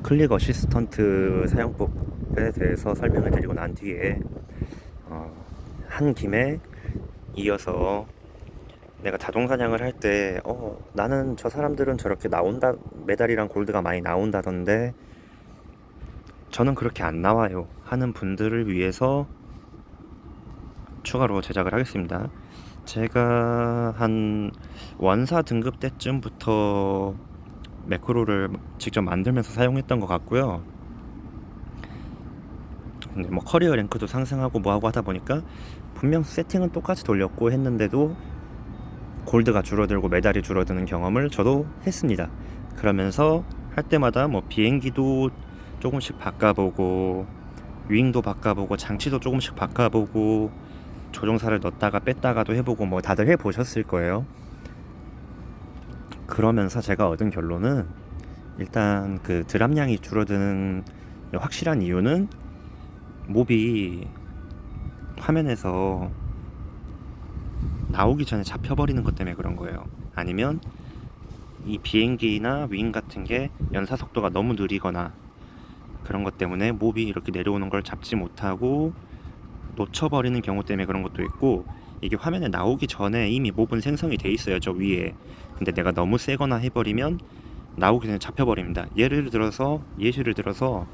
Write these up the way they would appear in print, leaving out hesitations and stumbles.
클릭 어시스턴트 사용법에 대해서 설명을 드리고 난 뒤에 어, 한 김에 이어서 내가 자동 사냥을 할 때 나는 저 사람들은 저렇게 나온다, 메달이랑 골드가 많이 나온다던데 저는 그렇게 안 나와요 하는 분들을 위해서 추가로 제작을 하겠습니다. 제가 한 원사 등급 때쯤부터 매크로를 직접 만들면서 사용했던 것 같고요. 근데 뭐 커리어 랭크도 상승하고 뭐하고 하다 보니까 분명 세팅은 똑같이 돌렸고 했는데도 골드가 줄어들고 메달이 줄어드는 경험을 저도 했습니다. 그러면서 할 때마다 뭐 비행기도 조금씩 바꿔보고 윙도 바꿔보고 장치도 조금씩 바꿔보고 조종사를 넣었다가 뺐다가도 해보고 뭐 다들 해보셨을 거예요. 그러면서 제가 얻은 결론은 일단 그 드랍량이 줄어드는 확실한 이유는 몹이 화면에서 나오기 전에 잡혀버리는 것 때문에 그런 거예요. 아니면 이 비행기나 윙 같은 게 연사 속도가 너무 느리거나 그런 것 때문에 몹이 이렇게 내려오는 걸 잡지 못하고 놓쳐버리는 경우 때문에 그런 것도 있고, 이게 화면에 나오기 전에 이미 몹은 생성이 돼 있어요, 저 위에. 근데 내가 너무 세거나 해버리면 나오기 전에 잡혀버립니다. 예시를 들어서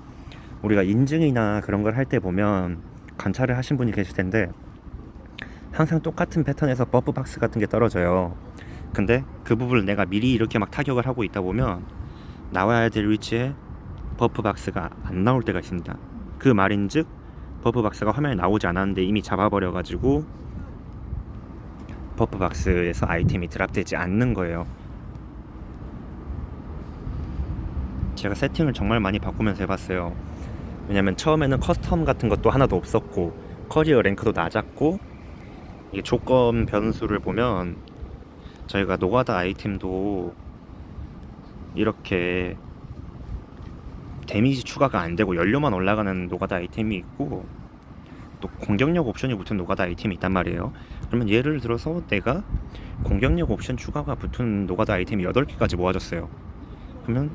우리가 인증이나 그런 걸 할 때 보면 관찰을 하신 분이 계실 텐데 항상 똑같은 패턴에서 버프 박스 같은 게 떨어져요. 근데 그 부분을 내가 미리 이렇게 막 타격을 하고 있다 보면 나와야 될 위치에 버프 박스가 안 나올 때가 있습니다. 그 말인즉 버프 박스가 화면에 나오지 않았는데 이미 잡아버려가지고 버프 박스에서 아이템이 드랍되지 않는 거예요. 제가 세팅을 정말 많이 바꾸면서 해봤어요. 왜냐면 처음에는 커스텀 같은 것도 하나도 없었고 커리어 랭크도 낮았고, 이게 조건 변수를 보면 저희가 노가다 아이템도 이렇게 데미지 추가가 안 되고 연료만 올라가는 노가다 아이템이 있고 또 공격력 옵션이 붙은 노가다 아이템이 있단 말이에요. 그러면 예를 들어서 내가 공격력 옵션 추가가 붙은 노가다 아이템이 8개까지 모아졌어요. 그러면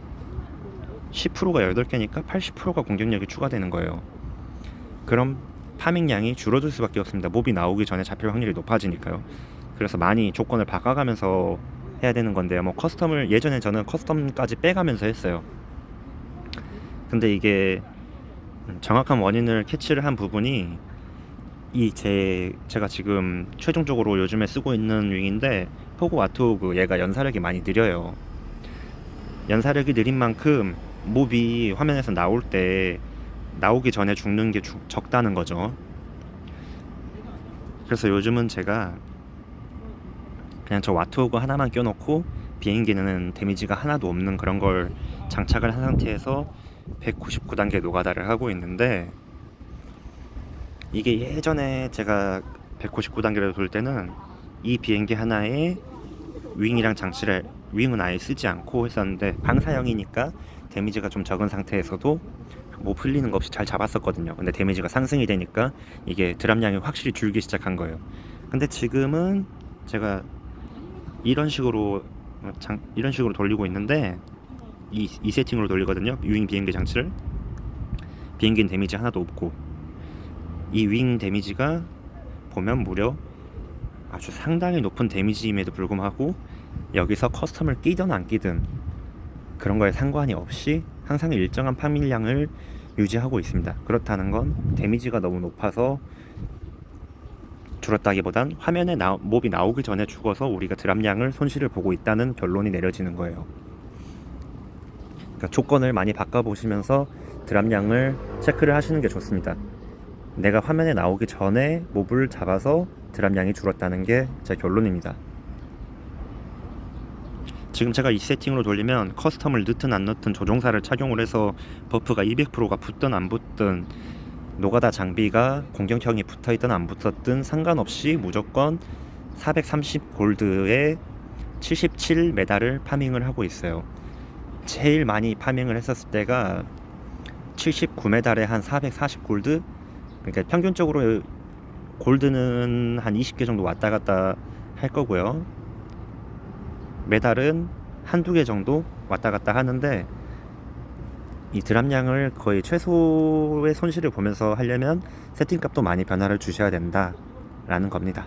10%가 8개니까 80%가 공격력이 추가되는 거예요. 그럼 파밍량이 줄어들 수밖에 없습니다. 몹이 나오기 전에 잡힐 확률이 높아지니까요. 그래서 많이 조건을 바꿔가면서 해야 되는 건데요. 뭐 커스텀을 예전에 저는 커스텀까지 빼가면서 했어요. 근데 이게 정확한 원인을 캐치를 한 부분이 제가 지금 최종적으로 요즘에 쓰고 있는 윙인데 포그 와트호그, 얘가 연사력이 많이 느려요. 연사력이 느린 만큼 몹이 화면에서 나올 때 나오기 전에 죽는 게 적다는 거죠. 그래서 요즘은 제가 그냥 저 와트호그 하나만 껴놓고 비행기는 데미지가 하나도 없는 그런 걸 장착을 한 상태에서 199단계 노가다를 하고 있는데, 이게 예전에 제가 199단계를 돌 때는 이 비행기 하나에 윙이랑 장치를, 윙은 아예 쓰지 않고 했었는데 방사형이니까 데미지가 좀 적은 상태에서도 뭐 풀리는 거 없이 잘 잡았었거든요. 근데 데미지가 상승이 되니까 이게 드랍량이 확실히 줄기 시작한 거예요. 근데 지금은 제가 이런 식으로 돌리고 있는데 이 세팅으로 돌리거든요. 윙 비행기 장치를. 비행기는 데미지 하나도 없고 이 윙 데미지가 보면 무려 아주 상당히 높은 데미지임에도 불구하고 여기서 커스텀을 끼든 안 끼든 그런 거에 상관이 없이 항상 일정한 파밍량을 유지하고 있습니다. 그렇다는 건 데미지가 너무 높아서 줄었다기보단 화면에 몹이 나오기 전에 죽어서 우리가 드랍량을 손실을 보고 있다는 결론이 내려지는 거예요. 그러니까 조건을 많이 바꿔보시면서 드랍량을 체크를 하시는 게 좋습니다. 내가 화면에 나오기 전에 몹을 잡아서 드랍량이 줄었다는 게 제 결론입니다. 지금 제가 이 세팅으로 돌리면 커스텀을 넣든 안 넣든 조종사를 착용을 해서 버프가 200%가 붙든 안 붙든 노가다 장비가 공격형이 붙어있든 안 붙었든 상관없이 무조건 430 골드에 77 메달을 파밍을 하고 있어요. 제일 많이 파밍을 했었을 때가 79 메달에 한 440 골드. 그러니까 평균적으로 골드는 한 20개 정도 왔다 갔다 할 거고요. 메달은 한두 개 정도 왔다 갔다 하는데 이 드랍량을 거의 최소의 손실을 보면서 하려면 세팅값도 많이 변화를 주셔야 된다 라는 겁니다.